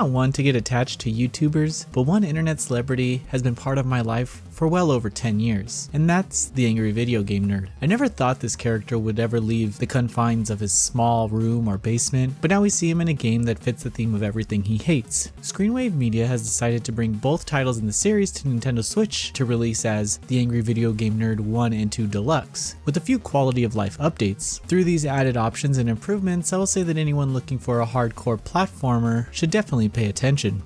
not one to get attached to YouTubers, but one internet celebrity has been part of my life for well over 10 years, and that's the angry video game nerd. I never thought this character would ever leave the confines of his small room or basement, but now we see him in a game that fits the theme of everything he hates. Screenwave Media has decided to bring both titles in the series to Nintendo Switch to release as the Angry Video Game Nerd 1 and 2 Deluxe, with a few quality of life updates. Through these added options and improvements, I will say that anyone looking for a hardcore platformer should definitely pay attention.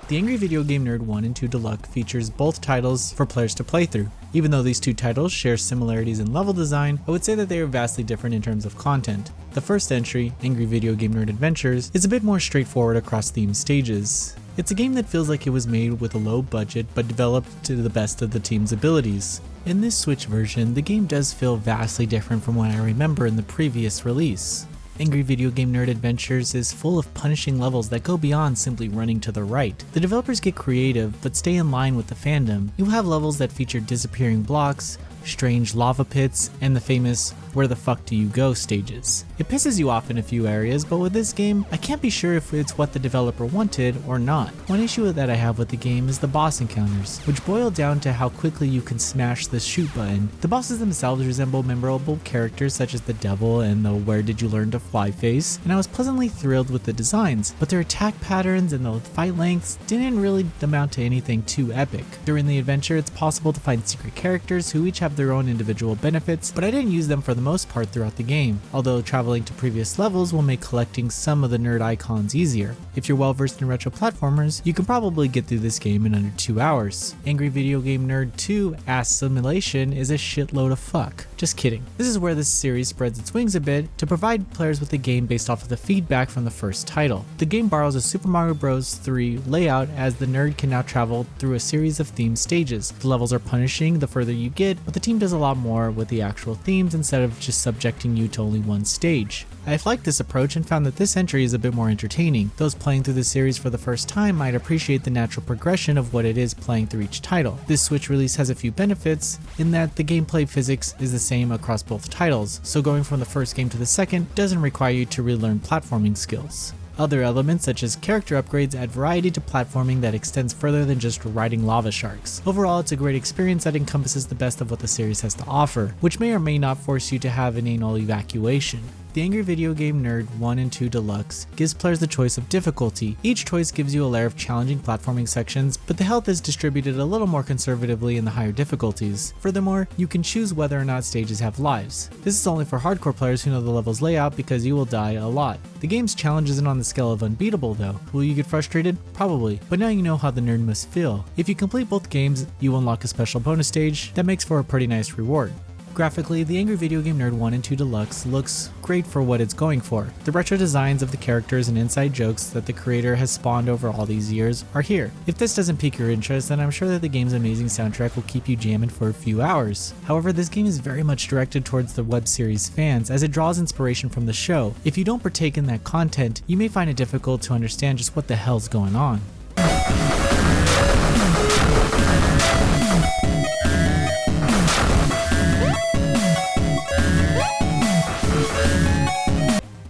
The Angry Video Game Nerd 1 and 2 Deluxe features both titles for players to play through. Even though these two titles share similarities in level design, I would say that they are vastly different in terms of content. The first entry, Angry Video Game Nerd Adventures, is a bit more straightforward across theme stages. It's a game that feels like it was made with a low budget but developed to the best of the team's abilities. In this Switch version, the game does feel vastly different from what I remember in the previous release. Angry Video Game Nerd Adventures is full of punishing levels that go beyond simply running to the right. The developers get creative but stay in line with the fandom. You have levels that feature disappearing blocks, strange lava pits, and the famous "where the fuck do you go" stages. It pisses you off in a few areas, but with this game, I can't be sure if it's what the developer wanted or not. One issue that I have with the game is the boss encounters, which boil down to how quickly you can smash the shoot button. The bosses themselves resemble memorable characters such as the devil and the "where did you learn to fly" face, and I was pleasantly thrilled with the designs, but their attack patterns and the fight lengths didn't really amount to anything too epic. During the adventure, it's possible to find secret characters who each have their own individual benefits, but I didn't use them for the most part throughout the game, although traveling to previous levels will make collecting some of the nerd icons easier. If you're well versed in retro platformers, you can probably get through this game in under 2 hours. Angry Video Game Nerd 2 Assimilation is a shitload of fuck. Just kidding. This is where this series spreads its wings a bit to provide players with a game based off of the feedback from the first title. The game borrows a Super Mario Bros. 3 layout as the nerd can now travel through a series of themed stages. The levels are punishing the further you get, but the team does a lot more with the actual themes instead of just subjecting you to only one stage. I've liked this approach and found that this entry is a bit more entertaining. Those playing through the series for the first time might appreciate the natural progression of what it is playing through each title. This Switch release has a few benefits in that the gameplay physics is the same across both titles, so going from the first game to the second doesn't require you to relearn platforming skills. Other elements such as character upgrades add variety to platforming that extends further than just riding lava sharks. Overall, it's a great experience that encompasses the best of what the series has to offer, which may or may not force you to have an anal evacuation. The Angry Video Game Nerd 1 and 2 Deluxe gives players the choice of difficulty. Each choice gives you a layer of challenging platforming sections, but the health is distributed a little more conservatively in the higher difficulties. Furthermore, you can choose whether or not stages have lives. This is only for hardcore players who know the level's layout because you will die a lot. The game's challenge isn't on the scale of unbeatable though. Will you get frustrated? Probably, but now you know how the nerd must feel. If you complete both games, you unlock a special bonus stage that makes for a pretty nice reward. Graphically, the Angry Video Game Nerd 1 and 2 Deluxe looks great for what it's going for. The retro designs of the characters and inside jokes that the creator has spawned over all these years are here. If this doesn't pique your interest, then I'm sure that the game's amazing soundtrack will keep you jamming for a few hours. However, this game is very much directed towards the web series fans as it draws inspiration from the show. If you don't partake in that content, you may find it difficult to understand just what the hell's going on.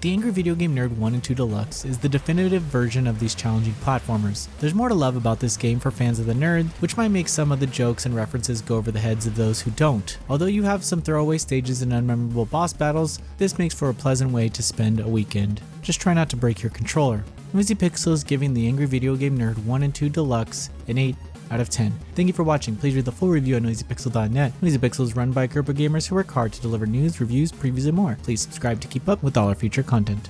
The Angry Video Game Nerd 1 and 2 Deluxe is the definitive version of these challenging platformers. There's more to love about this game for fans of the nerd, which might make some of the jokes and references go over the heads of those who don't. Although you have some throwaway stages and unmemorable boss battles, this makes for a pleasant way to spend a weekend. Just try not to break your controller. Noisy Pixel is giving the Angry Video Game Nerd 1 and 2 Deluxe an 8 out of 10. Thank you for watching. Please read the full review at noisypixel.net. Noisy Pixel is run by a group of gamers who work hard to deliver news, reviews, previews, and more. Please subscribe to keep up with all our future content.